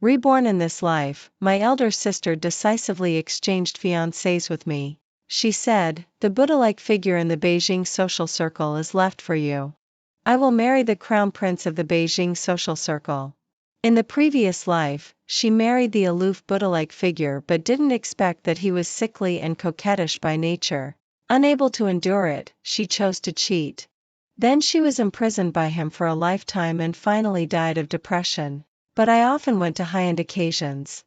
Reborn in this life, my elder sister decisively exchanged fiancés with me. She said, "The Buddha-like figure in the Beijing social circle is left for you. I will marry the crown prince of the Beijing social circle." In the previous life, she married the aloof Buddha-like figure but didn't expect that he was sickly and coquettish by nature. Unable to endure it, she chose to cheat. Then she was imprisoned by him for a lifetime and finally died of depression. But I often went to high-end occasions.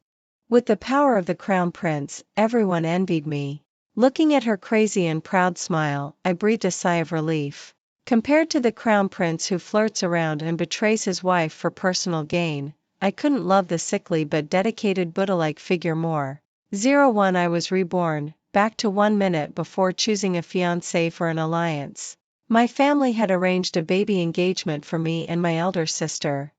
With the power of the crown prince, everyone envied me. Looking at her crazy and proud smile, I breathed a sigh of relief. Compared to the crown prince who flirts around and betrays his wife for personal gain, I couldn't love the sickly but dedicated Buddha-like figure more. 01 I was reborn, back to 1 minute before choosing a fiancé for an alliance. My family had arranged a baby engagement for me and my elder sister.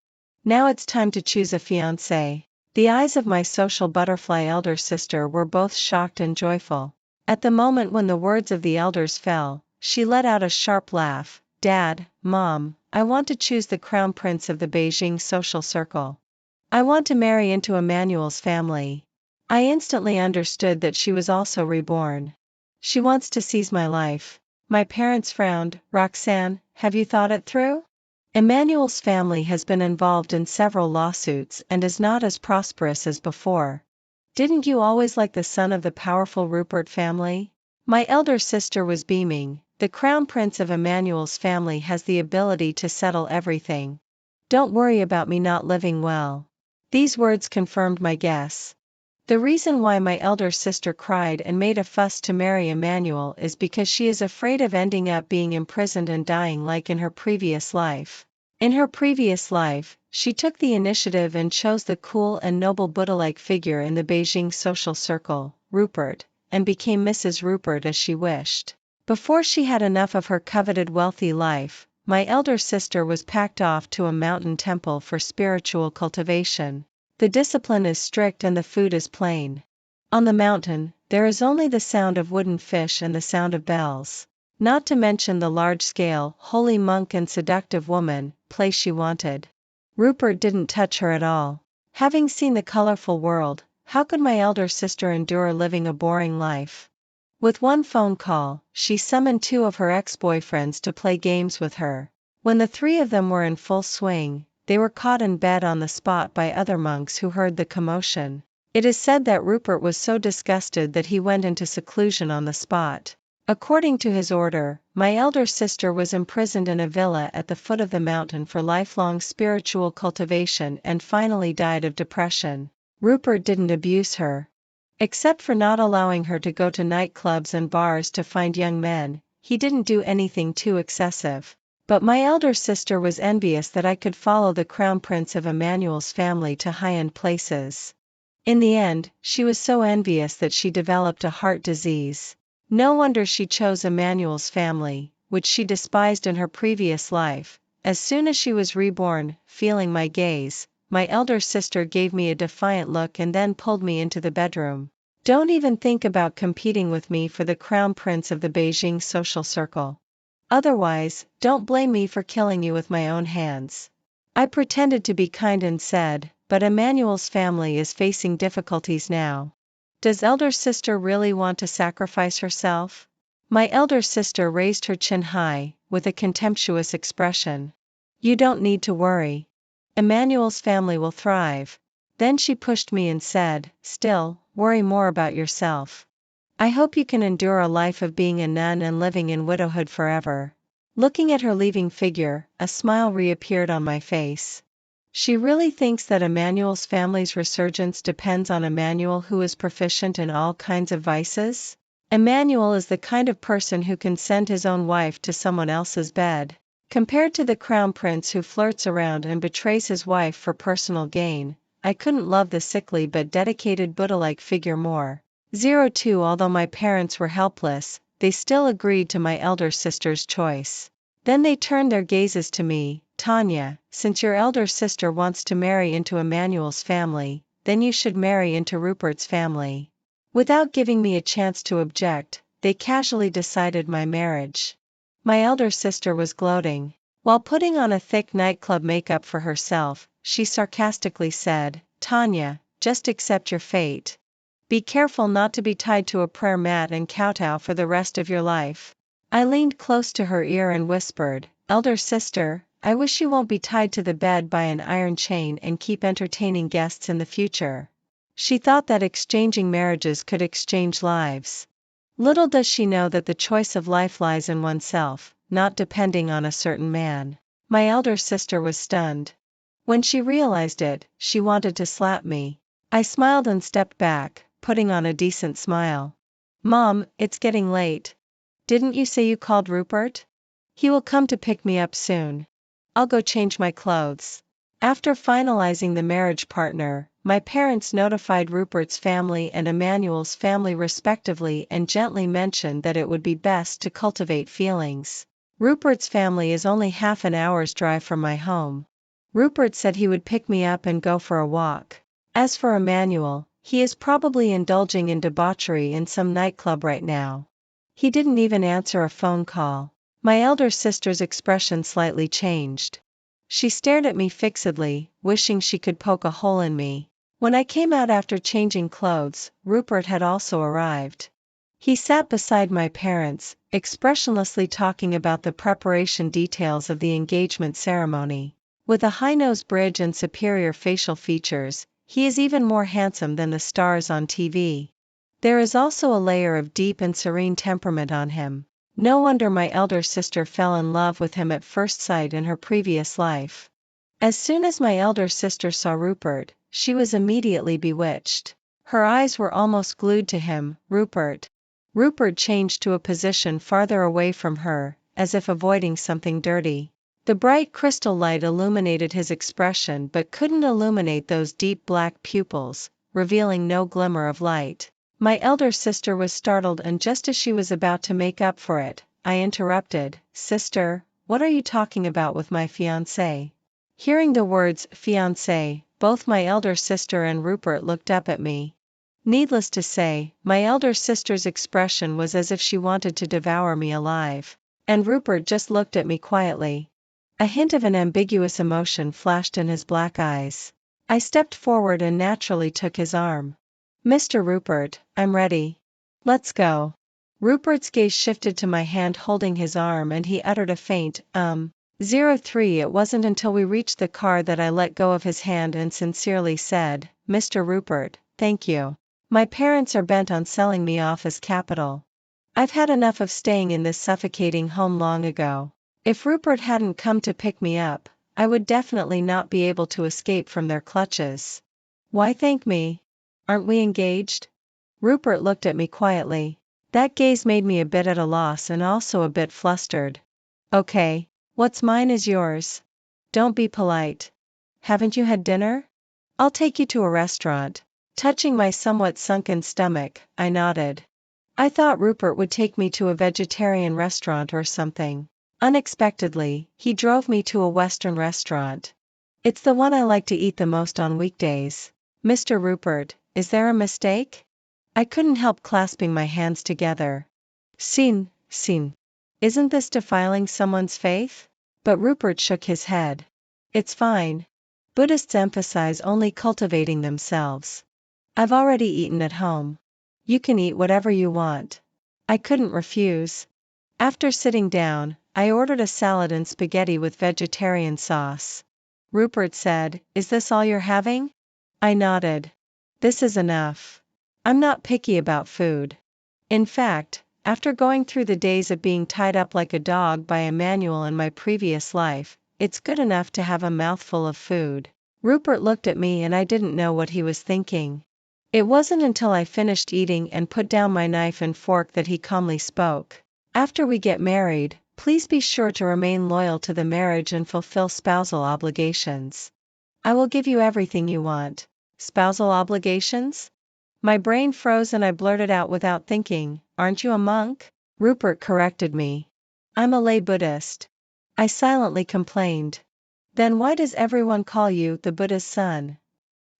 Now it's time to choose a fiancé. The eyes of my social butterfly elder sister were both shocked and joyful. At the moment when the words of the elders fell, she let out a sharp laugh. "Dad, Mom, I want to choose the crown prince of the Beijing social circle. I want to marry into Emmanuel's family." I instantly understood that she was also reborn. She wants to seize my life. My parents frowned. "Roxanne, have you thought it through? Emmanuel's family has been involved in several lawsuits and is not as prosperous as before. Didn't you always like the son of the powerful Rupert family?" My elder sister was beaming. "The crown prince of Emmanuel's family has the ability to settle everything. Don't worry about me not living well." These words confirmed my guess. The reason why my elder sister cried and made a fuss to marry Emmanuel is because she is afraid of ending up being imprisoned and dying like in her previous life. In her previous life, she took the initiative and chose the cool and noble Buddha-like figure in the Beijing social circle, Rupert, and became Mrs. Rupert as she wished. Before she had enough of her coveted wealthy life, my elder sister was packed off to a mountain temple for spiritual cultivation. The discipline is strict and the food is plain. On the mountain, there is only the sound of wooden fish and the sound of bells. Not to mention the large-scale, holy monk and seductive woman, play she wanted. Rupert didn't touch her at all. Having seen the colorful world, how could my elder sister endure living a boring life? With one phone call, she summoned 2 of her ex-boyfriends to play games with her. When the 3 of them were in full swing, they were caught in bed on the spot by other monks who heard the commotion. It is said that Rupert was so disgusted that he went into seclusion on the spot. According to his order, my elder sister was imprisoned in a villa at the foot of the mountain for lifelong spiritual cultivation and finally died of depression. Rupert didn't abuse her. Except for not allowing her to go to nightclubs and bars to find young men, he didn't do anything too excessive. But my elder sister was envious that I could follow the crown prince of Emmanuel's family to high-end places. In the end, she was so envious that she developed a heart disease. No wonder she chose Emmanuel's family, which she despised in her previous life. As soon as she was reborn, feeling my gaze, my elder sister gave me a defiant look and then pulled me into the bedroom. "Don't even think about competing with me for the crown prince of the Beijing social circle. Otherwise, don't blame me for killing you with my own hands." I pretended to be kind and said, "But Emmanuel's family is facing difficulties now. Does elder sister really want to sacrifice herself?" My elder sister raised her chin high, with a contemptuous expression. "You don't need to worry. Emmanuel's family will thrive." Then she pushed me and said, "Still, worry more about yourself. I hope you can endure a life of being a nun and living in widowhood forever." Looking at her leaving figure, a smile reappeared on my face. She really thinks that Emmanuel's family's resurgence depends on Emmanuel, who is proficient in all kinds of vices? Emmanuel is the kind of person who can send his own wife to someone else's bed. Compared to the crown prince who flirts around and betrays his wife for personal gain, I couldn't love the sickly but dedicated Buddha-like figure more. 02 Although my parents were helpless, they still agreed to my elder sister's choice. Then they turned their gazes to me. "Tanya, since your elder sister wants to marry into Emmanuel's family, then you should marry into Rupert's family." Without giving me a chance to object, they casually decided my marriage. My elder sister was gloating. While putting on a thick nightclub makeup for herself, she sarcastically said, Tanya, just accept your fate. Be careful not to be tied to a prayer mat and kowtow for the rest of your life. I leaned close to her ear and whispered, Elder sister, I wish you won't be tied to the bed by an iron chain and keep entertaining guests in the future. She thought that exchanging marriages could exchange lives. Little does she know that the choice of life lies in oneself, not depending on a certain man. My elder sister was stunned. When she realized it, she wanted to slap me. I smiled and stepped back, putting on a decent smile. Mom, it's getting late. Didn't you say you called Rupert? He will come to pick me up soon. I'll go change my clothes. After finalizing the marriage partner, my parents notified Rupert's family and Emmanuel's family respectively and gently mentioned that it would be best to cultivate feelings. Rupert's family is only half an hour's drive from my home. Rupert said he would pick me up and go for a walk. As for Emmanuel, he is probably indulging in debauchery in some nightclub right now. He didn't even answer a phone call. My elder sister's expression slightly changed. She stared at me fixedly, wishing she could poke a hole in me. When I came out after changing clothes, Rupert had also arrived. He sat beside my parents, expressionlessly talking about the preparation details of the engagement ceremony. With a high-nose bridge and superior facial features, he is even more handsome than the stars on TV. There is also a layer of deep and serene temperament on him. No wonder my elder sister fell in love with him at first sight in her previous life. As soon as my elder sister saw Rupert, she was immediately bewitched. Her eyes were almost glued to him. Rupert. Rupert changed to a position farther away from her, as if avoiding something dirty. The bright crystal light illuminated his expression but couldn't illuminate those deep black pupils, revealing no glimmer of light. My elder sister was startled, and just as she was about to make up for it, I interrupted, Sister, what are you talking about with my fiancé? Hearing the words, fiancé, both my elder sister and Rupert looked up at me. Needless to say, my elder sister's expression was as if she wanted to devour me alive. And Rupert just looked at me quietly. A hint of an ambiguous emotion flashed in his black eyes. I stepped forward and naturally took his arm. Mr. Rupert, I'm ready. Let's go. Rupert's gaze shifted to my hand holding his arm and he uttered a faint, 03. It wasn't until we reached the car that I let go of his hand and sincerely said, Mr. Rupert, thank you. My parents are bent on selling me off as capital. I've had enough of staying in this suffocating home long ago. If Rupert hadn't come to pick me up, I would definitely not be able to escape from their clutches. Why thank me? Aren't we engaged? Rupert looked at me quietly. That gaze made me a bit at a loss and also a bit flustered. Okay, what's mine is yours. Don't be polite. Haven't you had dinner? I'll take you to a restaurant. Touching my somewhat sunken stomach, I nodded. I thought Rupert would take me to a vegetarian restaurant or something. Unexpectedly, he drove me to a Western restaurant. It's the one I like to eat the most on weekdays. Mr. Rupert, is there a mistake? I couldn't help clasping my hands together. Sin. Isn't this defiling someone's faith? But Rupert shook his head. It's fine. Buddhists emphasize only cultivating themselves. I've already eaten at home. You can eat whatever you want. I couldn't refuse. After sitting down, I ordered a salad and spaghetti with vegetarian sauce. Rupert said, Is this all you're having? I nodded. This is enough. I'm not picky about food. In fact, after going through the days of being tied up like a dog by Emmanuel in my previous life, it's good enough to have a mouthful of food. Rupert looked at me and I didn't know what he was thinking. It wasn't until I finished eating and put down my knife and fork that he calmly spoke. After we get married, please be sure to remain loyal to the marriage and fulfill spousal obligations. I will give you everything you want. Spousal obligations? My brain froze and I blurted out without thinking, Aren't you a monk? Rupert corrected me. I'm a lay Buddhist. I silently complained. Then why does everyone call you the Buddha's son?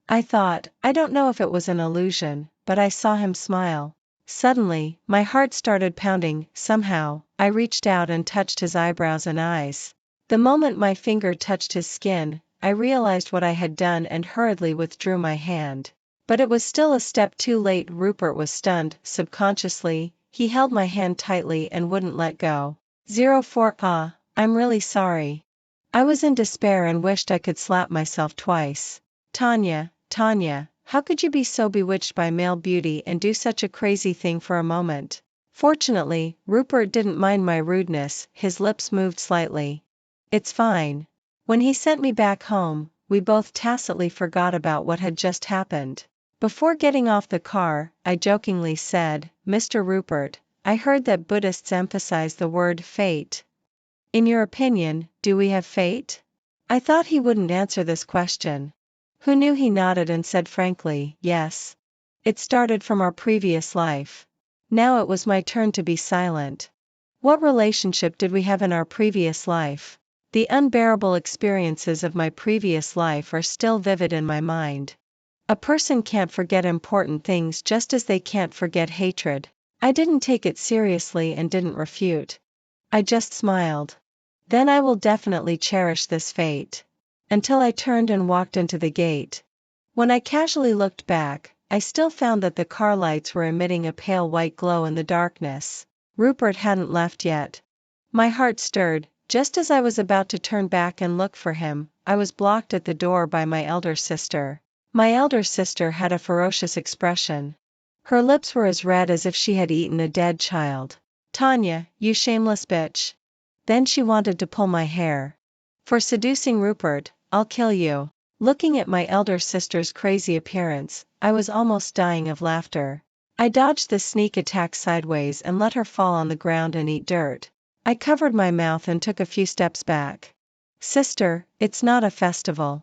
I thought, I don't know if it was an illusion, but I saw him smile. Suddenly, my heart started pounding. Somehow, I reached out and touched his eyebrows and eyes. The moment my finger touched his skin, I realized what I had done and hurriedly withdrew my hand. But it was still a step too late. Rupert was stunned. Subconsciously, he held my hand tightly and wouldn't let go. 04 I'm really sorry. I was in despair and wished I could slap myself twice. Tanya, how could you be so bewitched by male beauty and do such a crazy thing for a moment? Fortunately, Rupert didn't mind my rudeness. His lips moved slightly. It's fine. When he sent me back home, we both tacitly forgot about what had just happened. Before getting off the car, I jokingly said, Mr. Rupert, I heard that Buddhists emphasize the word fate. In your opinion, do we have fate? I thought he wouldn't answer this question. Who knew? He nodded and said frankly, yes. It started from our previous life. Now it was my turn to be silent. What relationship did we have in our previous life? The unbearable experiences of my previous life are still vivid in my mind. A person can't forget important things just as they can't forget hatred. I didn't take it seriously and didn't refute. I just smiled. Then I will definitely cherish this fate. Until I turned and walked into the gate. When I casually looked back, I still found that the car lights were emitting a pale white glow in the darkness. Rupert hadn't left yet. My heart stirred. Just as I was about to turn back and look for him, I was blocked at the door by my elder sister. My elder sister had a ferocious expression. Her lips were as red as if she had eaten a dead child. Tanya, you shameless bitch. Then she wanted to pull my hair. For seducing Rupert, I'll kill you. Looking at my elder sister's crazy appearance, I was almost dying of laughter. I dodged the sneak attack sideways and let her fall on the ground and eat dirt. I covered my mouth and took a few steps back. Sister, it's not a festival.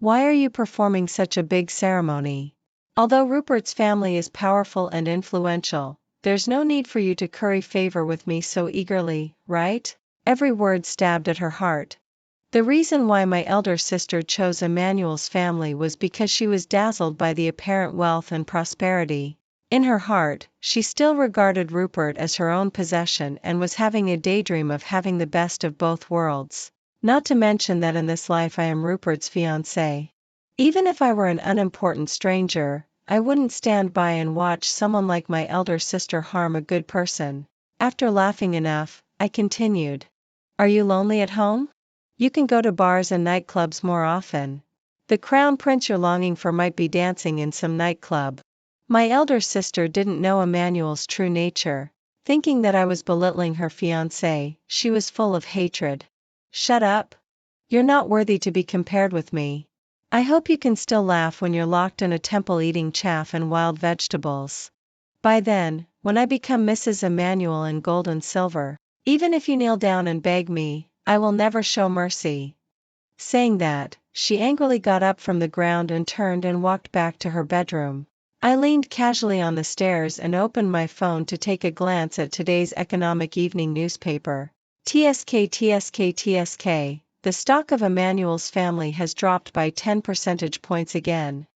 Why are you performing such a big ceremony? Although Rupert's family is powerful and influential, there's no need for you to curry favor with me so eagerly, right? Every word stabbed at her heart. The reason why my elder sister chose Emmanuel's family was because she was dazzled by the apparent wealth and prosperity. In her heart, she still regarded Rupert as her own possession and was having a daydream of having the best of both worlds. Not to mention that in this life I am Rupert's fiancé. Even if I were an unimportant stranger, I wouldn't stand by and watch someone like my elder sister harm a good person. After laughing enough, I continued. Are you lonely at home? You can go to bars and nightclubs more often. The crown prince you're longing for might be dancing in some nightclub. My elder sister didn't know Emmanuel's true nature. Thinking that I was belittling her fiancé, she was full of hatred. Shut up. You're not worthy to be compared with me. I hope you can still laugh when you're locked in a temple eating chaff and wild vegetables. By then, when I become Mrs. Emmanuel in gold and silver, even if you kneel down and beg me, I will never show mercy. Saying that, she angrily got up from the ground and turned and walked back to her bedroom. I leaned casually on the stairs and opened my phone to take a glance at today's economic evening newspaper. TSK, the stock of Emmanuel's family has dropped by 10 percentage points again.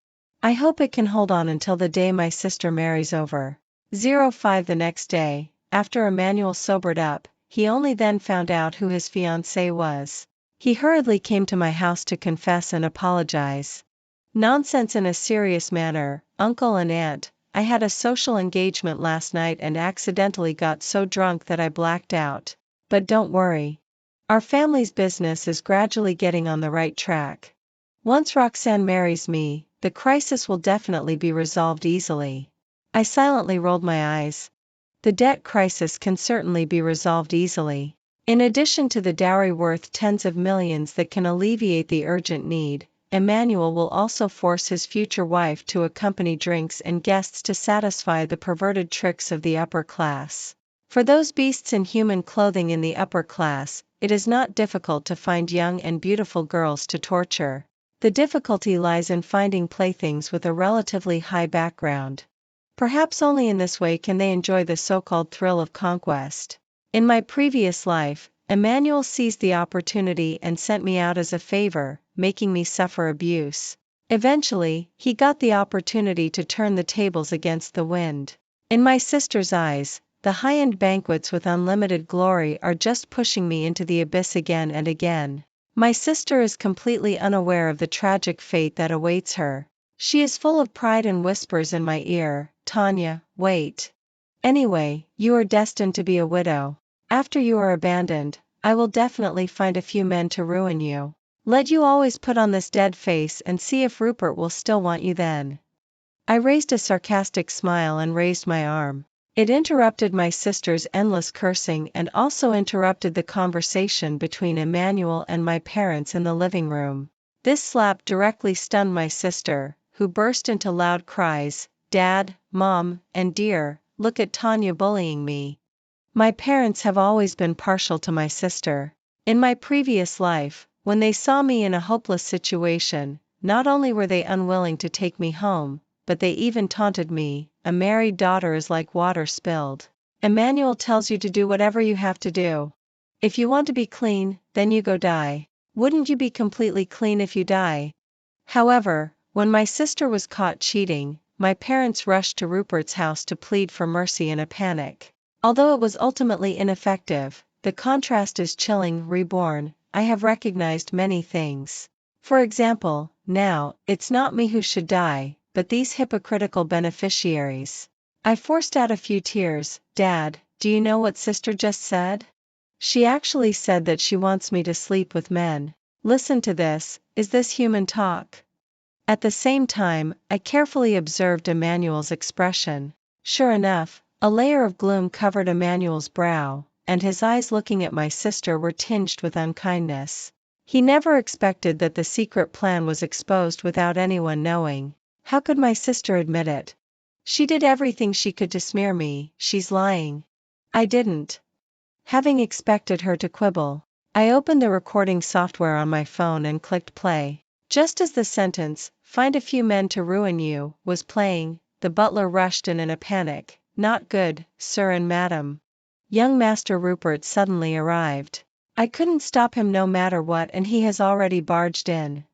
I hope it can hold on until the day my sister marries over. 05 The next day, after Emmanuel sobered up, he only then found out who his fiancée was. He hurriedly came to my house to confess and apologize. Nonsense in a serious manner, uncle and aunt, I had a social engagement last night and accidentally got so drunk that I blacked out. But don't worry. Our family's business is gradually getting on the right track. Once Roxanne marries me, the crisis will definitely be resolved easily. I silently rolled my eyes. The debt crisis can certainly be resolved easily. In addition to the dowry worth tens of millions that can alleviate the urgent need, Emmanuel will also force his future wife to accompany drinks and guests to satisfy the perverted tricks of the upper class. For those beasts in human clothing in the upper class, it is not difficult to find young and beautiful girls to torture. The difficulty lies in finding playthings with a relatively high background. Perhaps only in this way can they enjoy the so-called thrill of conquest. In my previous life, Emmanuel seized the opportunity and sent me out as a favor, making me suffer abuse. Eventually, he got the opportunity to turn the tables against the wind. In my sister's eyes, the high-end banquets with unlimited glory are just pushing me into the abyss again and again. My sister is completely unaware of the tragic fate that awaits her. She is full of pride and whispers in my ear, "Tanya, wait. Anyway, you are destined to be a widow. After you are abandoned, I will definitely find a few men to ruin you. Let you always put on this dead face and see if Rupert will still want you then." I raised a sarcastic smile and raised my arm. It interrupted my sister's endless cursing and also interrupted the conversation between Emmanuel and my parents in the living room. This slap directly stunned my sister, who burst into loud cries, "Dad, Mom, and Dear, look at Tanya bullying me." My parents have always been partial to my sister. In my previous life, when they saw me in a hopeless situation, not only were they unwilling to take me home, but they even taunted me, "A married daughter is like water spilled. Emmanuel tells you to do whatever you have to do. If you want to be clean, then you go die. Wouldn't you be completely clean if you die?" However, when my sister was caught cheating, my parents rushed to Rupert's house to plead for mercy in a panic. Although it was ultimately ineffective, the contrast is chilling. Reborn, I have recognized many things. For example, now, it's not me who should die, but these hypocritical beneficiaries. I forced out a few tears. "Dad, do you know what sister just said? She actually said that she wants me to sleep with men. Listen to this, is this human talk?" At the same time, I carefully observed Emmanuel's expression. Sure enough, a layer of gloom covered Emmanuel's brow, and his eyes looking at my sister were tinged with unkindness. He never expected that the secret plan was exposed without anyone knowing. How could my sister admit it? She did everything she could to smear me. "She's lying." I didn't. Having expected her to quibble, I opened the recording software on my phone and clicked play. Just as the sentence, "Find a few men to ruin you," was playing, the butler rushed in a panic. "Not good, sir and madam. Young Master Rupert suddenly arrived. I couldn't stop him no matter what, and he has already barged in."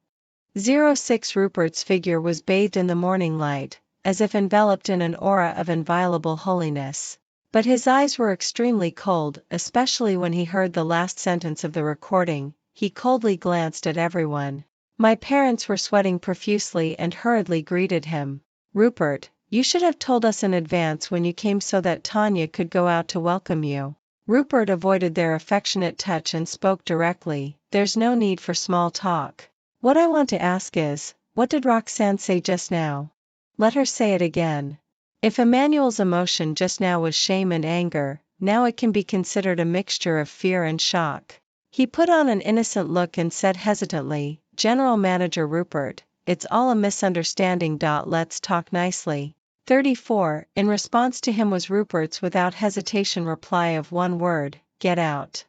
06 Rupert's figure was bathed in the morning light, as if enveloped in an aura of inviolable holiness. But his eyes were extremely cold, especially when he heard the last sentence of the recording. He coldly glanced at everyone. My parents were sweating profusely and hurriedly greeted him. "Rupert, you should have told us in advance when you came so that Tanya could go out to welcome you." Rupert avoided their affectionate touch and spoke directly. "There's no need for small talk. What I want to ask is, what did Roxanne say just now? Let her say it again." If Emmanuel's emotion just now was shame and anger, now it can be considered a mixture of fear and shock. He put on an innocent look and said hesitantly, "General Manager Rupert, it's all a misunderstanding. Let's talk nicely." 34. In response to him was Rupert's without hesitation reply of one word, "Get out."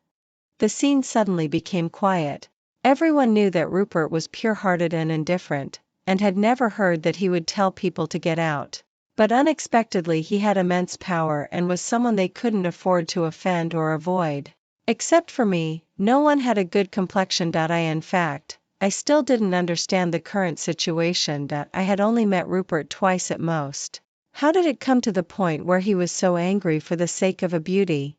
The scene suddenly became quiet. Everyone knew that Rupert was pure-hearted and indifferent, and had never heard that he would tell people to get out. But unexpectedly he had immense power and was someone they couldn't afford to offend or avoid. Except for me, no one had a good complexion. In fact, I still didn't understand the current situation. I had only met Rupert twice at most. How did it come to the point where he was so angry for the sake of a beauty?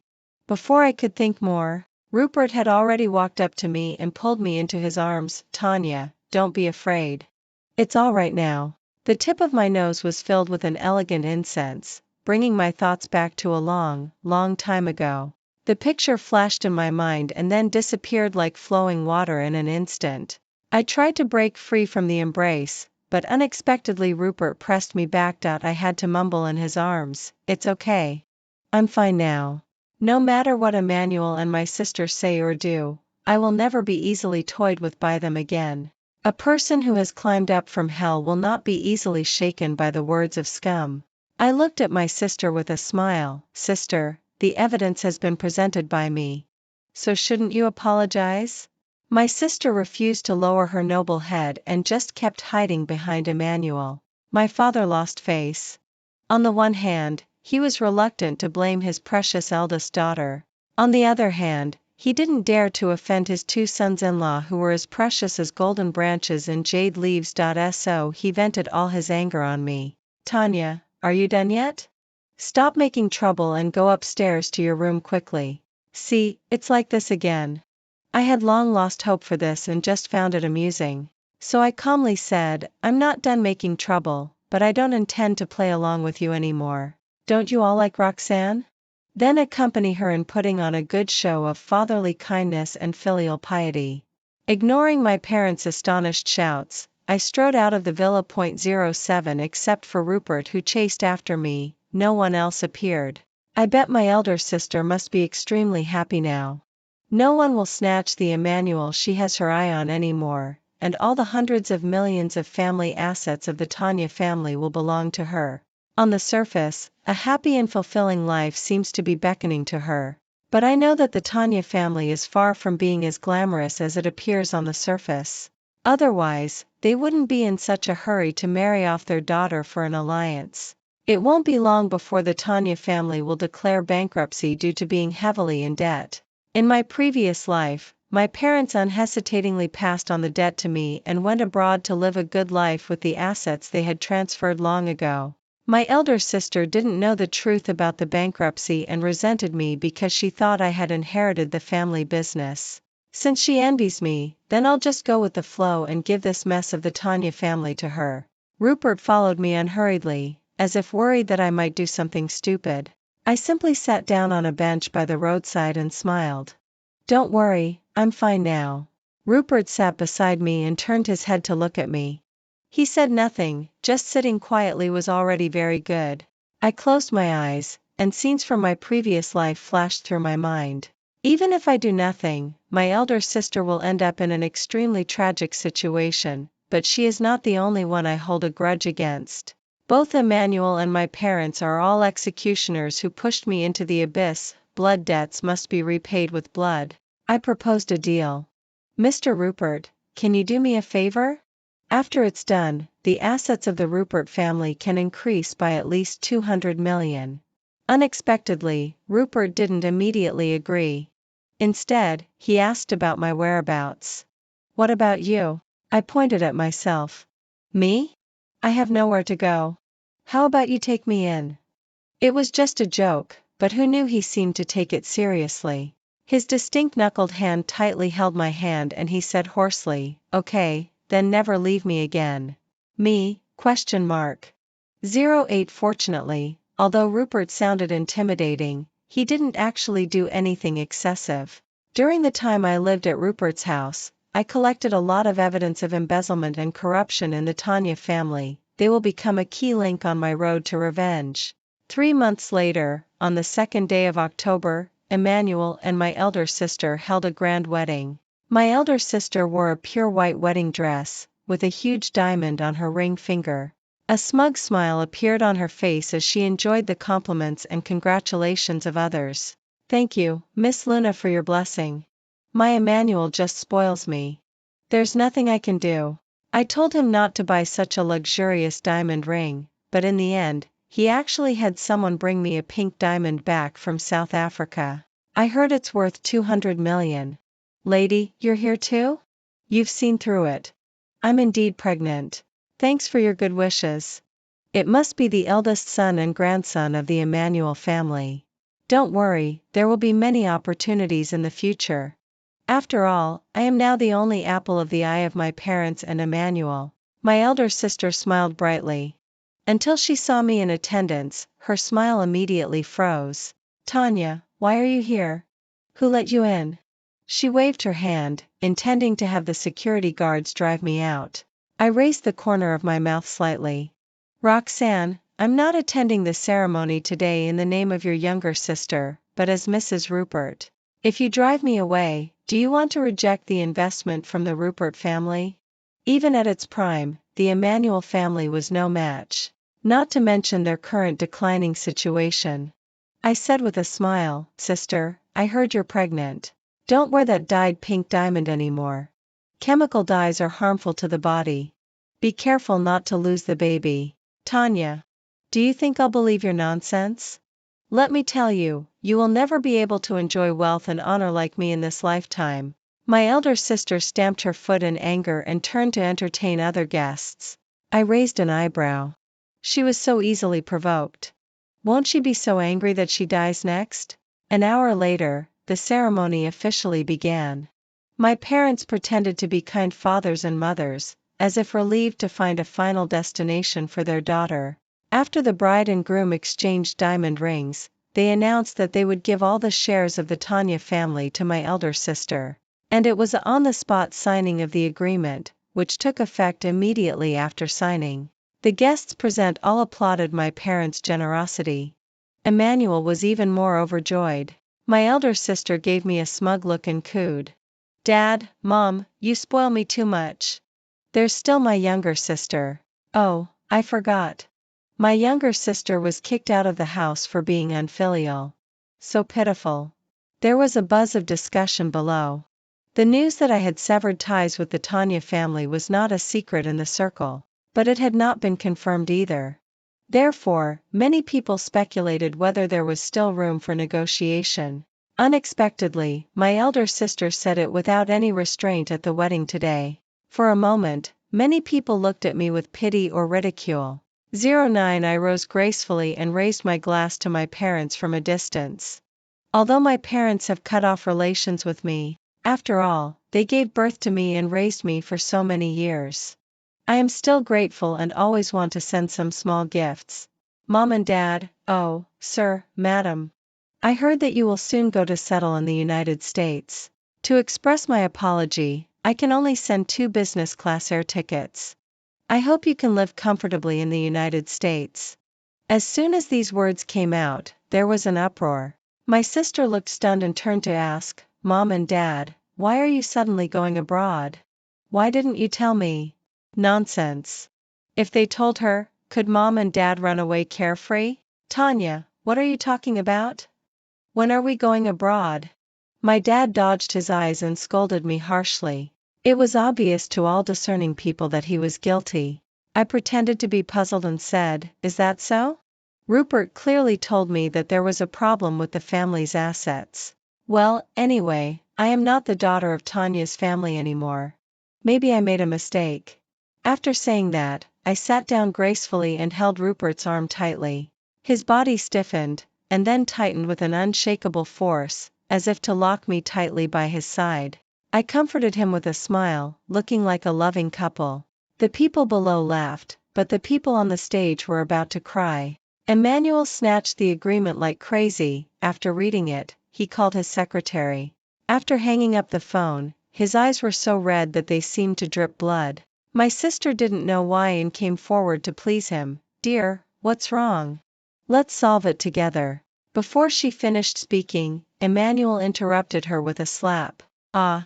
Before I could think more, Rupert had already walked up to me and pulled me into his arms. "Tanya, don't be afraid. It's all right now." The tip of my nose was filled with an elegant incense, bringing my thoughts back to a long, long time ago. The picture flashed in my mind and then disappeared like flowing water in an instant. I tried to break free from the embrace, but unexpectedly Rupert pressed me back. I had to mumble in his arms, "It's okay. I'm fine now. No matter what Emmanuel and my sister say or do, I will never be easily toyed with by them again. A person who has climbed up from hell will not be easily shaken by the words of scum." I looked at my sister with a smile. "Sister, the evidence has been presented by me. So shouldn't you apologize?" My sister refused to lower her noble head and just kept hiding behind Emmanuel. My father lost face. On the one hand, he was reluctant to blame his precious eldest daughter. On the other hand, he didn't dare to offend his two sons-in-law who were as precious as golden branches in jade leaves. So he vented all his anger on me. "Tanya, are you done yet? Stop making trouble and go upstairs to your room quickly. See, it's like this again. I had long lost hope for this and just found it amusing. So I calmly said, I'm not done making trouble, but I don't intend to play along with you anymore. Don't you all like Roxanne? Then accompany her in putting on a good show of fatherly kindness and filial piety. Ignoring my parents' astonished shouts, I strode out of the Villa .07 except for Rupert, who chased after me. No one else appeared. I bet my elder sister must be extremely happy now. No one will snatch the Emmanuel she has her eye on anymore, and all the hundreds of millions of family assets of the Tanya family will belong to her. On the surface, a happy and fulfilling life seems to be beckoning to her. But I know that the Tanya family is far from being as glamorous as it appears on the surface. Otherwise, they wouldn't be in such a hurry to marry off their daughter for an alliance. It won't be long before the Tanya family will declare bankruptcy due to being heavily in debt. In my previous life, my parents unhesitatingly passed on the debt to me and went abroad to live a good life with the assets they had transferred long ago. My elder sister didn't know the truth about the bankruptcy and resented me because she thought I had inherited the family business. Since she envies me, then I'll just go with the flow and give this mess of the Tanya family to her. Rupert followed me unhurriedly, as if worried that I might do something stupid. I simply sat down on a bench by the roadside and smiled. Don't worry, I'm fine now. Rupert sat beside me and turned his head to look at me. He said nothing, just sitting quietly was already very good. I closed my eyes, and scenes from my previous life flashed through my mind. Even if I do nothing, my elder sister will end up in an extremely tragic situation, but she is not the only one I hold a grudge against. Both Emmanuel and my parents are all executioners who pushed me into the abyss. Blood debts must be repaid with blood. I proposed a deal. Mr. Rupert, can you do me a favor? After it's done, the assets of the Rupert family can increase by at least 200 million. Unexpectedly, Rupert didn't immediately agree. Instead, he asked about my whereabouts. What about you? I pointed at myself. Me? I have nowhere to go. How about you take me in? It was just a joke, but who knew he seemed to take it seriously. His distinct knuckled hand tightly held my hand and he said hoarsely, okay, then never leave me again. Me? 08 Fortunately, although Rupert sounded intimidating, he didn't actually do anything excessive. During the time I lived at Rupert's house, I collected a lot of evidence of embezzlement and corruption in the Tanya family. They will become a key link on my road to revenge. 3 months later, on the 2nd day of October, Emmanuel and my elder sister held a grand wedding. My elder sister wore a pure white wedding dress, with a huge diamond on her ring finger. A smug smile appeared on her face as she enjoyed the compliments and congratulations of others. Thank you, Miss Luna, for your blessing. My Emmanuel just spoils me. There's nothing I can do. I told him not to buy such a luxurious diamond ring, but in the end, he actually had someone bring me a pink diamond back from South Africa. I heard it's worth 200 million. Lady, you're here too? You've seen through it. I'm indeed pregnant. Thanks for your good wishes. It must be the eldest son and grandson of the Emmanuel family. Don't worry, there will be many opportunities in the future. After all, I am now the only apple of the eye of my parents and Emmanuel. My elder sister smiled brightly. Until she saw me in attendance, her smile immediately froze. Tanya, why are you here? Who let you in? She waved her hand, intending to have the security guards drive me out. I raised the corner of my mouth slightly. Roxanne, I'm not attending the ceremony today in the name of your younger sister, but as Mrs. Rupert. If you drive me away, do you want to reject the investment from the Rupert family? Even at its prime, the Emmanuel family was no match. Not to mention their current declining situation. I said with a smile, Sister, I heard you're pregnant. Don't wear that dyed pink diamond anymore. Chemical dyes are harmful to the body. Be careful not to lose the baby. Tanya. Do you think I'll believe your nonsense? Let me tell you, you will never be able to enjoy wealth and honor like me in this lifetime. My elder sister stamped her foot in anger and turned to entertain other guests. I raised an eyebrow. She was so easily provoked. Won't she be so angry that she dies next? An hour later, the ceremony officially began. My parents pretended to be kind fathers and mothers, as if relieved to find a final destination for their daughter. After the bride and groom exchanged diamond rings, they announced that they would give all the shares of the Tanya family to my elder sister. And it was a on-the-spot signing of the agreement, which took effect immediately after signing. The guests present all applauded my parents' generosity. Emmanuel was even more overjoyed. My elder sister gave me a smug look and cooed. "Dad, Mom, you spoil me too much." There's still my younger sister. Oh, I forgot. My younger sister was kicked out of the house for being unfilial. So pitiful. There was a buzz of discussion below. The news that I had severed ties with the Tanya family was not a secret in the circle, but it had not been confirmed either. Therefore, many people speculated whether there was still room for negotiation. Unexpectedly, my elder sister said it without any restraint at the wedding today. For a moment, many people looked at me with pity or ridicule. 09 I rose gracefully and raised my glass to my parents from a distance. Although my parents have cut off relations with me, after all, they gave birth to me and raised me for so many years. I am still grateful and always want to send some small gifts. Mom and Dad, oh, sir, madam. I heard that you will soon go to settle in the United States. To express my apology, I can only send 2 business class air tickets. I hope you can live comfortably in the United States. As soon as these words came out, there was an uproar. My sister looked stunned and turned to ask, Mom and Dad, why are you suddenly going abroad? Why didn't you tell me? Nonsense. If they told her, could Mom and Dad run away carefree? Tanya, what are you talking about? When are we going abroad? My dad dodged his eyes and scolded me harshly. It was obvious to all discerning people that he was guilty. I pretended to be puzzled and said, is that so? Rupert clearly told me that there was a problem with the family's assets. Well, anyway, I am not the daughter of Tanya's family anymore. Maybe I made a mistake. After saying that, I sat down gracefully and held Rupert's arm tightly. His body stiffened, and then tightened with an unshakable force, as if to lock me tightly by his side. I comforted him with a smile, looking like a loving couple. The people below laughed, but the people on the stage were about to cry. Emmanuel snatched the agreement like crazy. After reading it, he called his secretary. After hanging up the phone, his eyes were so red that they seemed to drip blood. My sister didn't know why and came forward to please him. Dear, what's wrong? Let's solve it together. Before she finished speaking, Emmanuel interrupted her with a slap. Ah!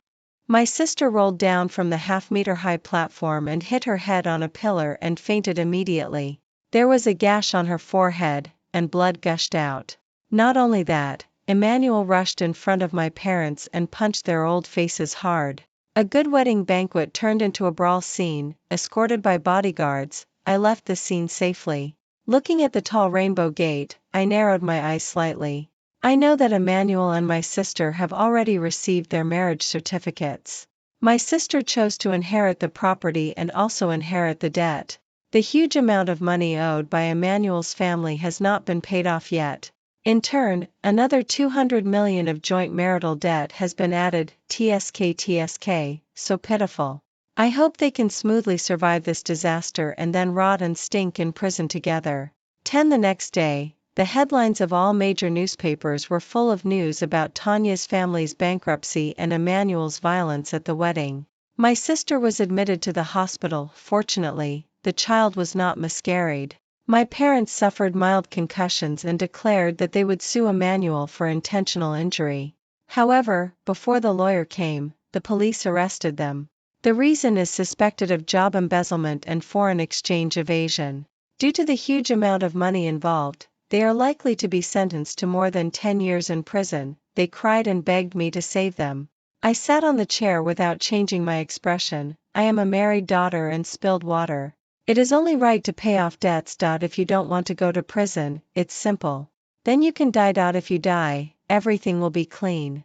My sister rolled down from the half-meter-high platform and hit her head on a pillar and fainted immediately. There was a gash on her forehead, and blood gushed out. Not only that, Emmanuel rushed in front of my parents and punched their old faces hard. A good wedding banquet turned into a brawl scene. Escorted by bodyguards, I left the scene safely. Looking at the tall rainbow gate, I narrowed my eyes slightly. I know that Emmanuel and my sister have already received their marriage certificates. My sister chose to inherit the property and also inherit the debt. The huge amount of money owed by Emmanuel's family has not been paid off yet. In turn, another 200 million of joint marital debt has been added. TSK, so pitiful. I hope they can smoothly survive this disaster and then rot and stink in prison together. 10 The next day, the headlines of all major newspapers were full of news about Tanya's family's bankruptcy and Emmanuel's violence at the wedding. My sister was admitted to the hospital. Fortunately, the child was not miscarried. My parents suffered mild concussions and declared that they would sue Emmanuel for intentional injury. However, before the lawyer came, the police arrested them. The reason is suspected of job embezzlement and foreign exchange evasion. Due to the huge amount of money involved, they are likely to be sentenced to more than 10 years in prison. They cried and begged me to save them. I sat on the chair without changing my expression. I am a married daughter and spilled water. It is only right to pay off debts. If you don't want to go to prison, it's simple. Then you can die. If you die, everything will be clean.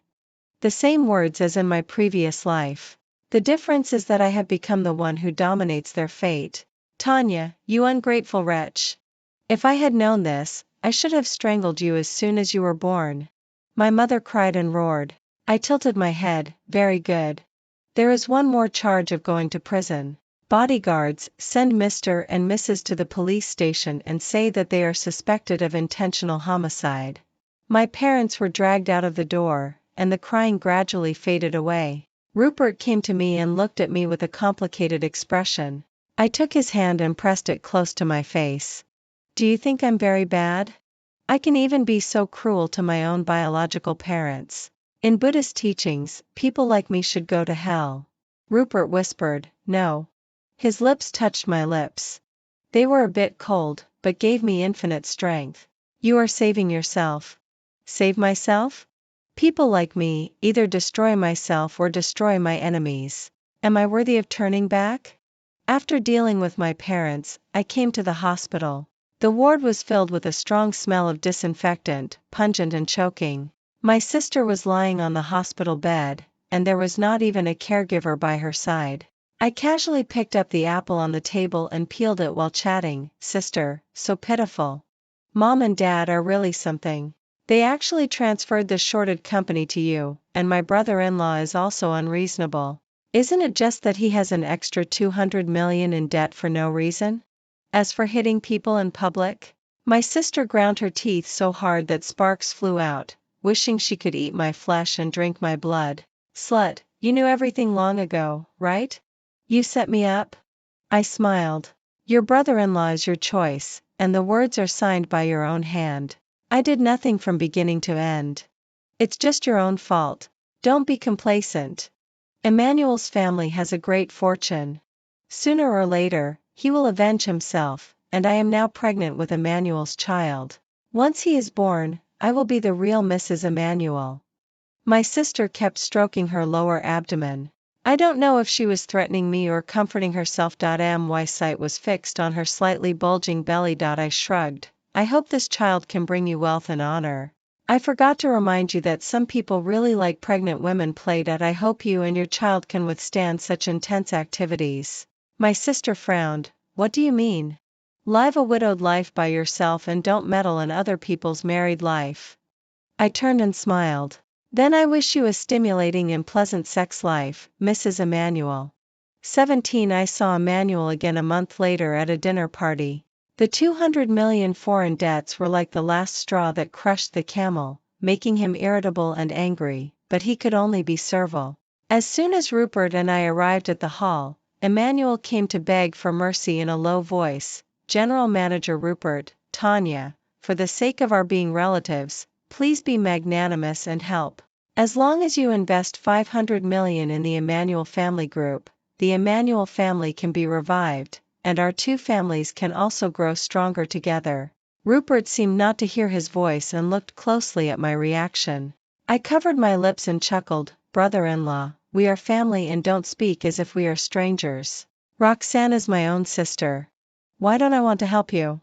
The same words as in my previous life. The difference is that I have become the one who dominates their fate. Tanya, you ungrateful wretch. If I had known this, I should have strangled you as soon as you were born. My mother cried and roared. I tilted my head. Very good. There is one more charge of going to prison. Bodyguards, send Mr. and Mrs. to the police station and say that they are suspected of intentional homicide. My parents were dragged out of the door, and the crying gradually faded away. Rupert came to me and looked at me with a complicated expression. I took his hand and pressed it close to my face. Do you think I'm very bad? I can even be so cruel to my own biological parents. In Buddhist teachings, people like me should go to hell. Rupert whispered, no. His lips touched my lips. They were a bit cold, but gave me infinite strength. You are saving yourself. Save myself? People like me either destroy myself or destroy my enemies. Am I worthy of turning back? After dealing with my parents, I came to the hospital. The ward was filled with a strong smell of disinfectant, pungent and choking. My sister was lying on the hospital bed, and there was not even a caregiver by her side. I casually picked up the apple on the table and peeled it while chatting. Sister, so pitiful. Mom and Dad are really something. They actually transferred the shorted company to you, and my brother-in-law is also unreasonable. Isn't it just that he has an extra 200 million in debt for no reason? As for hitting people in public, my sister ground her teeth so hard that sparks flew out, wishing she could eat my flesh and drink my blood. Slut, you knew everything long ago, right? You set me up? I smiled. Your brother-in-law is your choice, and the words are signed by your own hand. I did nothing from beginning to end. It's just your own fault. Don't be complacent. Emmanuel's family has a great fortune. Sooner or later, he will avenge himself, and I am now pregnant with Emmanuel's child. Once he is born, I will be the real Mrs. Emmanuel. My sister kept stroking her lower abdomen. I don't know if she was threatening me or comforting herself. My sight was fixed on her slightly bulging belly. I shrugged. I hope this child can bring you wealth and honor. I forgot to remind you that some people really like pregnant women. I hope you and your child can withstand such intense activities. My sister frowned. What do you mean? Live a widowed life by yourself and don't meddle in other people's married life. I turned and smiled. Then I wish you a stimulating and pleasant sex life, Mrs. Emmanuel. 17 I saw Emmanuel again a month later at a dinner party. The 200 million foreign debts were like the last straw that crushed the camel, making him irritable and angry, but he could only be servile. As soon as Rupert and I arrived at the hall, Emmanuel came to beg for mercy in a low voice. General Manager Rupert, Tanya, for the sake of our being relatives, please be magnanimous and help. As long as you invest 500 million in the Emmanuel family group, the Emmanuel family can be revived, and our two families can also grow stronger together. Rupert seemed not to hear his voice and looked closely at my reaction. I covered my lips and chuckled. Brother-in-law, we are family and don't speak as if we are strangers. Roxanne is my own sister. Why don't I want to help you?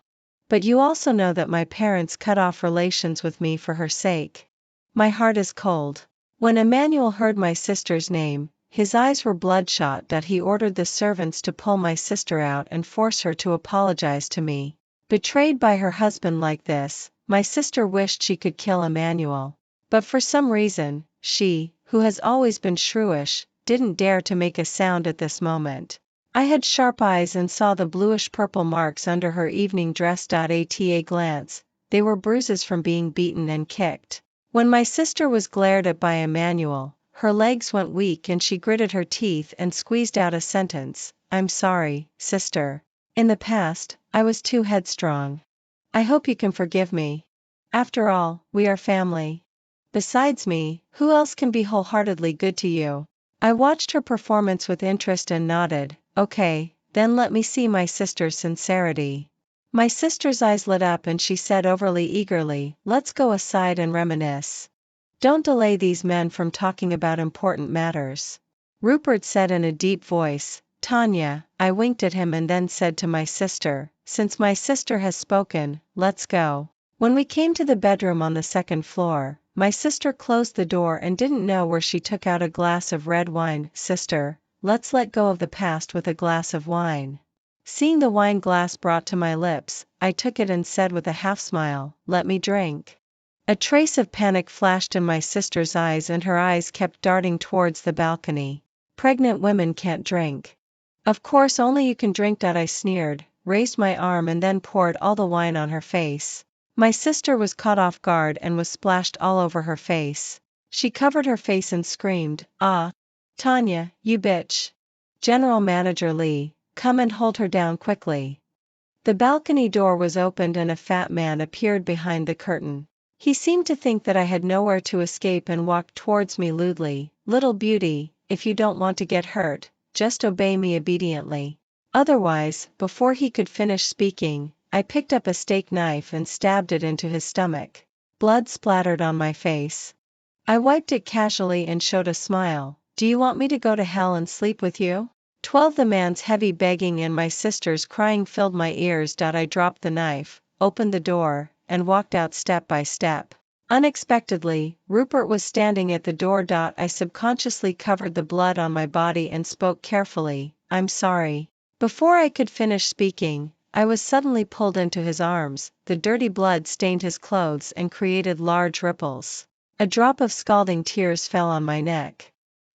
But you also know that my parents cut off relations with me for her sake. My heart is cold. When Emmanuel heard my sister's name, his eyes were bloodshot. He ordered the servants to pull my sister out and force her to apologize to me. Betrayed by her husband like this, my sister wished she could kill Emmanuel. But for some reason, she, who has always been shrewish, didn't dare to make a sound at this moment. I had sharp eyes and saw the bluish-purple marks under her evening dress. At a glance, they were bruises from being beaten and kicked. When my sister was glared at by Emmanuel, her legs went weak and she gritted her teeth and squeezed out a sentence. I'm sorry, sister. In the past, I was too headstrong. I hope you can forgive me. After all, we are family. Besides me, who else can be wholeheartedly good to you? I watched her performance with interest and nodded. Okay, then let me see my sister's sincerity. My sister's eyes lit up and she said overly eagerly, let's go aside and reminisce. Don't delay these men from talking about important matters. Rupert said in a deep voice, Tanya. I winked at him and then said to my sister, since my sister has spoken, let's go. When we came to the bedroom on the second floor, my sister closed the door and didn't know where she took out a glass of red wine. Sister, let's let go of the past with a glass of wine. Seeing the wine glass brought to my lips, I took it and said with a half smile, let me drink. A trace of panic flashed in my sister's eyes and her eyes kept darting towards the balcony. Pregnant women can't drink. Of course only you can drink. I sneered, raised my arm and then poured all the wine on her face. My sister was caught off guard and was splashed all over her face. She covered her face and screamed, "Ah! Tanya, you bitch! General Manager Lee, come and hold her down quickly." The balcony door was opened and a fat man appeared behind the curtain. He seemed to think that I had nowhere to escape and walked towards me lewdly. "Little beauty, if you don't want to get hurt, just obey me obediently. Otherwise," before he could finish speaking, I picked up a steak knife and stabbed it into his stomach. Blood splattered on my face. I wiped it casually and showed a smile. "Do you want me to go to hell and sleep with you?" 12. The man's heavy begging and my sister's crying filled my ears. I dropped the knife, opened the door, and walked out step by step. Unexpectedly, Rupert was standing at the door. I subconsciously covered the blood on my body and spoke carefully, "I'm sorry." Before I could finish speaking, I was suddenly pulled into his arms. The dirty blood stained his clothes and created large ripples. A drop of scalding tears fell on my neck.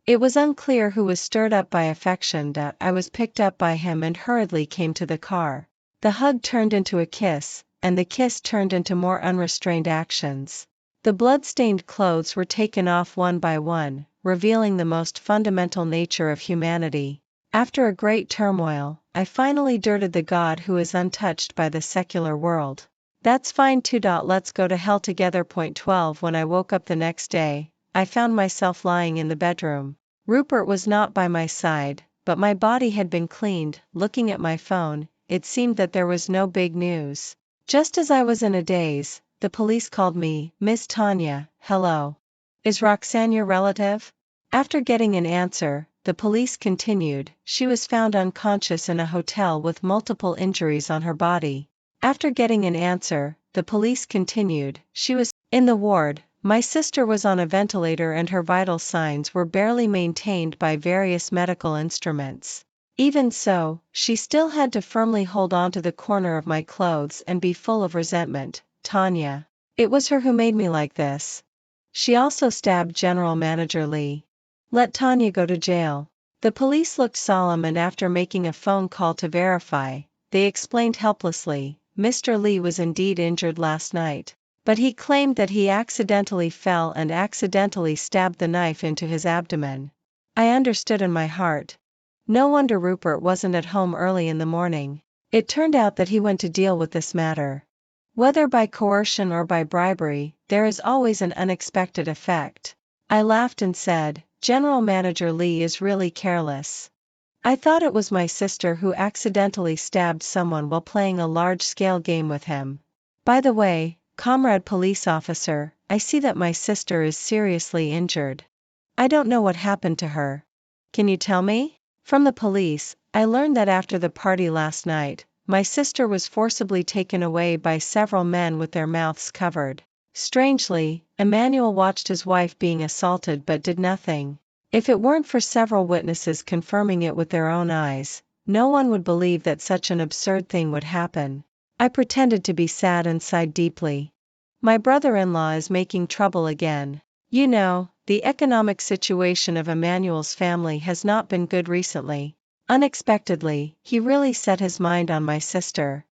It was unclear who was stirred up by affection. I was picked up by him and hurriedly came to the car. The hug turned into a kiss, and the kiss turned into more unrestrained actions. The blood-stained clothes were taken off one by one, revealing the most fundamental nature of humanity. After a great turmoil, I finally dirted the God who is untouched by the secular world. That's fine too. Let's go to hell together. 12. When I woke up the next day, I found myself lying in the bedroom. Rupert was not by my side, but my body had been cleaned. Looking at my phone, it seemed that there was no big news. Just as I was in a daze, the police called me. "Miss Tanya, hello. Is Roxanne your relative?" After getting an answer, the police continued, "She was found unconscious in a hotel with multiple injuries on her body." After getting an answer, the police continued, "She was in the ward." My sister was on a ventilator and her vital signs were barely maintained by various medical instruments. Even so, she still had to firmly hold on to the corner of my clothes and be full of resentment. "Tanya. It was her who made me like this. She also stabbed General Manager Lee. Let Tanya go to jail." The police looked solemn and after making a phone call to verify, they explained helplessly, "Mr. Lee was indeed injured last night. But he claimed that he accidentally fell and accidentally stabbed the knife into his abdomen." I understood in my heart. No wonder Rupert wasn't at home early in the morning. It turned out that he went to deal with this matter. Whether by coercion or by bribery, there is always an unexpected effect. I laughed and said, "General Manager Lee is really careless. I thought it was my sister who accidentally stabbed someone while playing a large-scale game with him. By the way, Comrade Police Officer, I see that my sister is seriously injured. I don't know what happened to her. Can you tell me?" From the police, I learned that after the party last night, my sister was forcibly taken away by several men with their mouths covered. Strangely, Emmanuel watched his wife being assaulted but did nothing. If it weren't for several witnesses confirming it with their own eyes, no one would believe that such an absurd thing would happen. I pretended to be sad and sighed deeply. My brother-in-law is making trouble again. You know, the economic situation of Emmanuel's family has not been good recently. Unexpectedly, he really set his mind on my sister.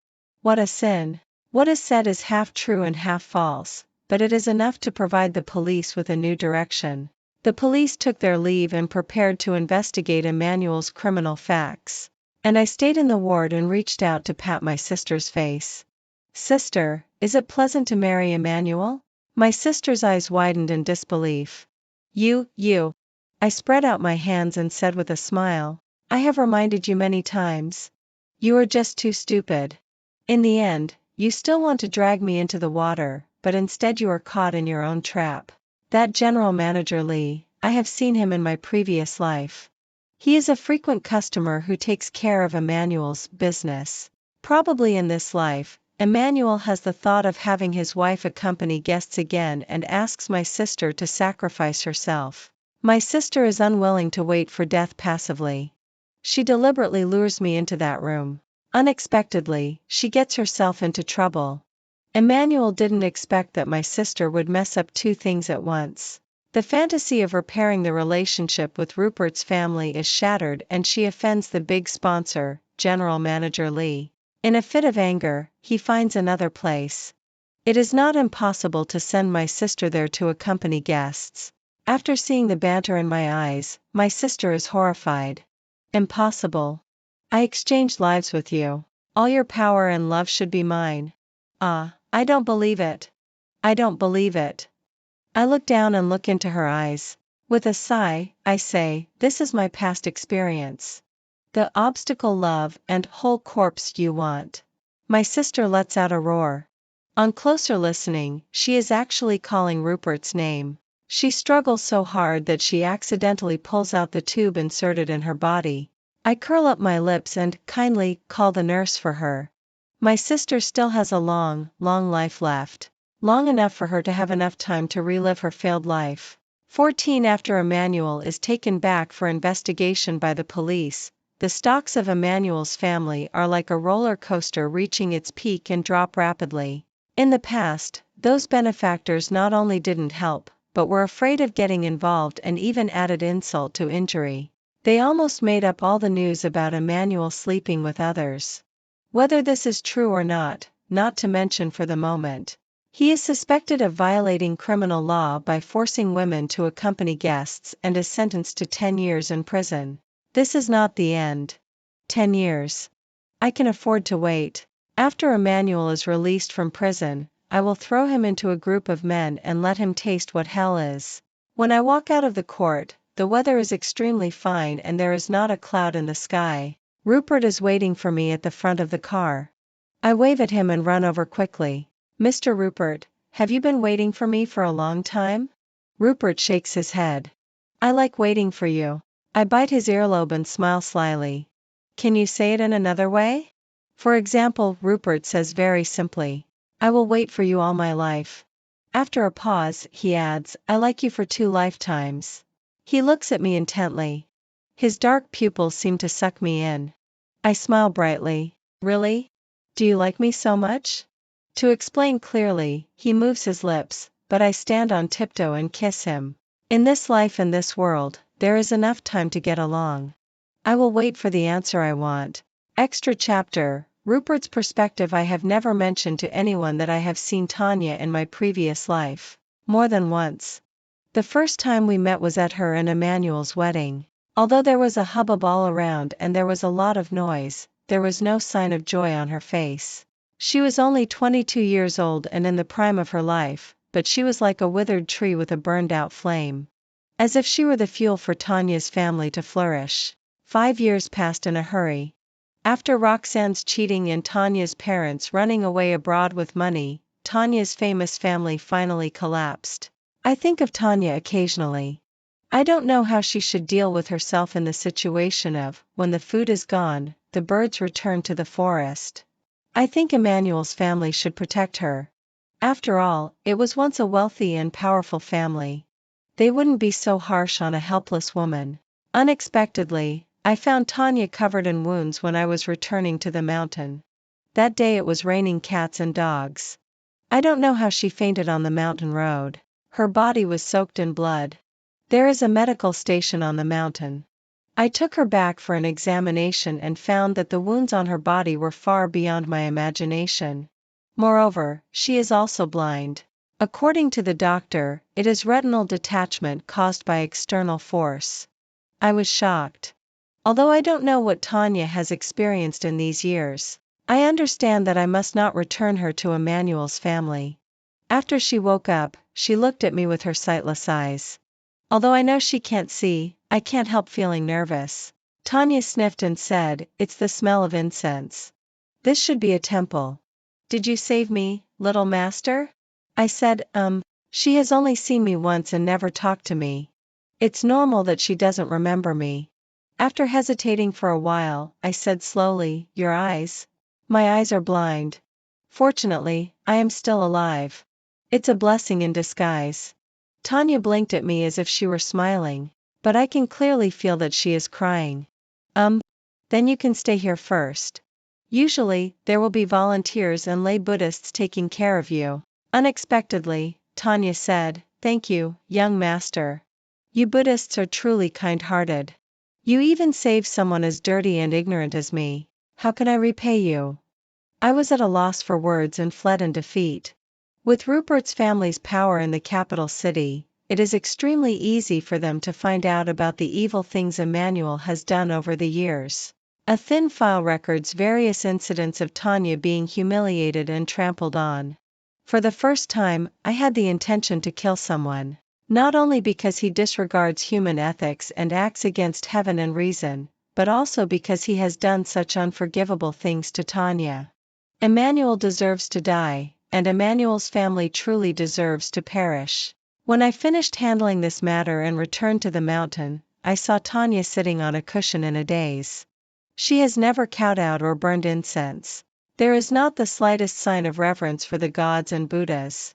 What a sin. What is said is half true and half false, but it is enough to provide the police with a new direction. The police took their leave and prepared to investigate Emmanuel's criminal facts. And I stayed in the ward and reached out to pat my sister's face. "Sister, is it pleasant to marry Emmanuel?" My sister's eyes widened in disbelief. You. I spread out my hands and said with a smile, "I have reminded you many times. You are just too stupid. In the end, you still want to drag me into the water, but instead you are caught in your own trap. That General Manager Lee, I have seen him in my previous life. He is a frequent customer who takes care of Emmanuel's business. Probably in this life, Emmanuel has the thought of having his wife accompany guests again and asks my sister to sacrifice herself. My sister is unwilling to wait for death passively. She deliberately lures me into that room. Unexpectedly, she gets herself into trouble. Emmanuel didn't expect that my sister would mess up two things at once. The fantasy of repairing the relationship with Rupert's family is shattered and she offends the big sponsor, General Manager Lee. In a fit of anger, he finds another place. It is not impossible to send my sister there to accompany guests. After seeing the banter in my eyes, my sister is horrified. Impossible. I exchanged lives with you. All your power and love should be mine. Ah, I don't believe it. I don't believe it. I look down and look into her eyes. With a sigh, I say, this is my past experience. The obstacle love and whole corpse you want. My sister lets out a roar. On closer listening, she is actually calling Rupert's name. She struggles so hard that she accidentally pulls out the tube inserted in her body. I curl up my lips and kindly call the nurse for her. My sister still has a long, long life left. Long enough for her to have enough time to relive her failed life. 14 After Emmanuel is taken back for investigation by the police, the stocks of Emmanuel's family are like a roller coaster reaching its peak and drop rapidly. In the past, those benefactors not only didn't help, but were afraid of getting involved and even added insult to injury. They almost made up all the news about Emmanuel sleeping with others. Whether this is true or not to mention for the moment. He is suspected of violating criminal law by forcing women to accompany guests and is sentenced to 10 years in prison. This is not the end. 10 years. I can afford to wait. After Emmanuel is released from prison, I will throw him into a group of men and let him taste what hell is. When I walk out of the court, the weather is extremely fine and there is not a cloud in the sky. Rupert is waiting for me at the front of the car. I wave at him and run over quickly. Mr. Rupert, have you been waiting for me for a long time? Rupert shakes his head. I like waiting for you. I bite his earlobe and smile slyly. Can you say it in another way? For example, Rupert says very simply, I will wait for you all my life. After a pause, he adds, I like you for 2 lifetimes. He looks at me intently. His dark pupils seem to suck me in. I smile brightly. Really? Do you like me so much? To explain clearly, he moves his lips, but I stand on tiptoe and kiss him. In this life and this world, there is enough time to get along. I will wait for the answer I want. Extra chapter, Rupert's perspective. I have never mentioned to anyone that I have seen Tanya in my previous life. More than once. The first time we met was at her and Emmanuel's wedding. Although there was a hubbub all around and there was a lot of noise, there was no sign of joy on her face. She was only 22 years old and in the prime of her life, but she was like a withered tree with a burned-out flame. As if she were the fuel for Tanya's family to flourish. 5 years passed in a hurry. After Roxanne's cheating and Tanya's parents running away abroad with money, Tanya's famous family finally collapsed. I think of Tanya occasionally. I don't know how she should deal with herself in the situation of, when the food is gone, the birds return to the forest. I think Emmanuel's family should protect her. After all, it was once a wealthy and powerful family. They wouldn't be so harsh on a helpless woman. Unexpectedly, I found Tanya covered in wounds when I was returning to the mountain. That day it was raining cats and dogs. I don't know how she fainted on the mountain road. Her body was soaked in blood. There is a medical station on the mountain. I took her back for an examination and found that the wounds on her body were far beyond my imagination. Moreover, she is also blind. According to the doctor, it is retinal detachment caused by external force. I was shocked. Although I don't know what Tanya has experienced in these years, I understand that I must not return her to Emmanuel's family. After she woke up, she looked at me with her sightless eyes. Although I know she can't see, I can't help feeling nervous. Tanya sniffed and said, it's the smell of incense. This should be a temple. Did you save me, little master? I said, she has only seen me once and never talked to me. It's normal that she doesn't remember me. After hesitating for a while, I said slowly, your eyes? My eyes are blind. Fortunately, I am still alive. It's a blessing in disguise. Tanya blinked at me as if she were smiling, but I can clearly feel that she is crying. Then you can stay here first. Usually, there will be volunteers and lay Buddhists taking care of you. Unexpectedly, Tanya said, Thank you, young master. You Buddhists are truly kind-hearted. You even save someone as dirty and ignorant as me. How can I repay you? I was at a loss for words and fled in defeat. With Rupert's family's power in the capital city, it is extremely easy for them to find out about the evil things Emmanuel has done over the years. A thin file records various incidents of Tanya being humiliated and trampled on. For the first time, I had the intention to kill someone. Not only because he disregards human ethics and acts against heaven and reason, but also because he has done such unforgivable things to Tanya. Emmanuel deserves to die, and Emmanuel's family truly deserves to perish. When I finished handling this matter and returned to the mountain, I saw Tanya sitting on a cushion in a daze. She has never kowed out or burned incense. There is not the slightest sign of reverence for the gods and Buddhas.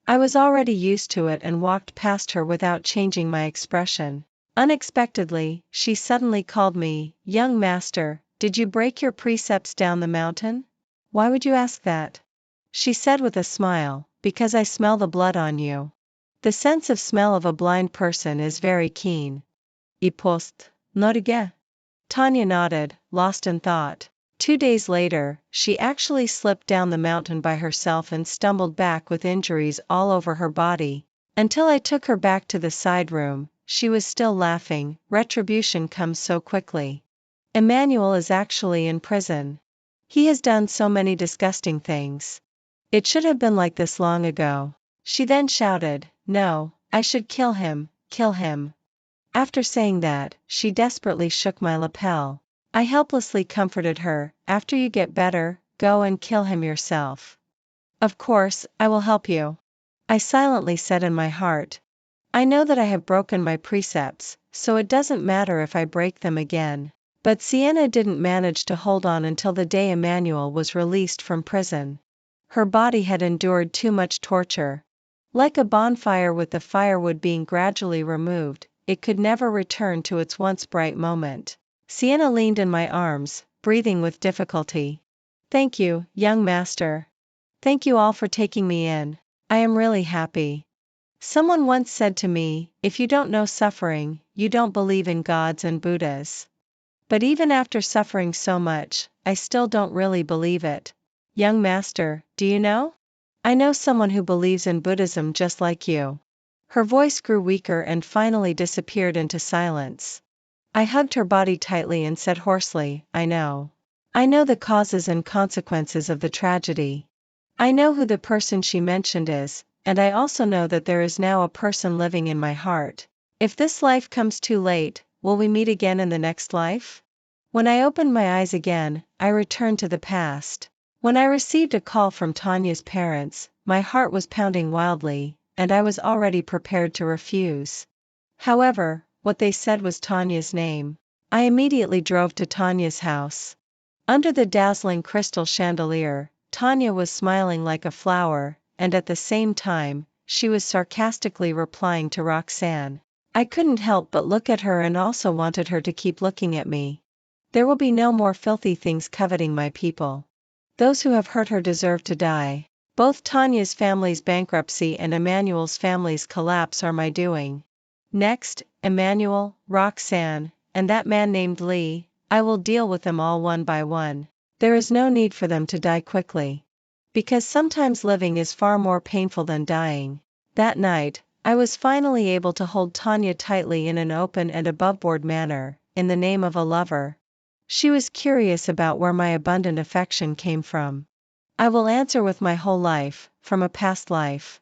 I was already used to it and walked past her without changing my expression. Unexpectedly, she suddenly called me, "Young master, did you break your precepts down the mountain?" "Why would you ask that?" she said with a smile. "Because I smell the blood on you." The sense of smell of a blind person is very keen. "Ipost, notige?" Tanya nodded, lost in thought. 2 days later, she actually slipped down the mountain by herself and stumbled back with injuries all over her body. Until I took her back to the side room, she was still laughing. Retribution comes so quickly. Emmanuel is actually in prison. He has done so many disgusting things. It should have been like this long ago. She then shouted, "No, I should kill him, kill him." After saying that, she desperately shook my lapel. I helplessly comforted her, "After you get better, go and kill him yourself." "Of course, I will help you," I silently said in my heart. "I know that I have broken my precepts, so it doesn't matter if I break them again." But Sienna didn't manage to hold on until the day Emmanuel was released from prison. Her body had endured too much torture. Like a bonfire with the firewood being gradually removed, it could never return to its once bright moment. Sienna leaned in my arms, breathing with difficulty. "Thank you, young master. Thank you all for taking me in. I am really happy." Someone once said to me, "If you don't know suffering, you don't believe in gods and Buddhas." But even after suffering so much, I still don't really believe it. "Young master, do you know? I know someone who believes in Buddhism just like you." Her voice grew weaker and finally disappeared into silence. I hugged her body tightly and said hoarsely, "I know. I know the causes and consequences of the tragedy. I know who the person she mentioned is, and I also know that there is now a person living in my heart. If this life comes too late, will we meet again in the next life?" When I opened my eyes again, I returned to the past. When I received a call from Tanya's parents, my heart was pounding wildly, and I was already prepared to refuse. However, what they said was Tanya's name. I immediately drove to Tanya's house. Under the dazzling crystal chandelier, Tanya was smiling like a flower, and at the same time, she was sarcastically replying to Roxanne. I couldn't help but look at her and also wanted her to keep looking at me. There will be no more filthy things coveting my people. Those who have hurt her deserve to die. Both Tanya's family's bankruptcy and Emmanuel's family's collapse are my doing. Next, Emmanuel, Roxanne, and that man named Lee, I will deal with them all one by one. There is no need for them to die quickly. Because sometimes living is far more painful than dying. That night, I was finally able to hold Tanya tightly in an open and aboveboard manner, in the name of a lover. She was curious about where my abundant affection came from. I will answer with my whole life, from a past life.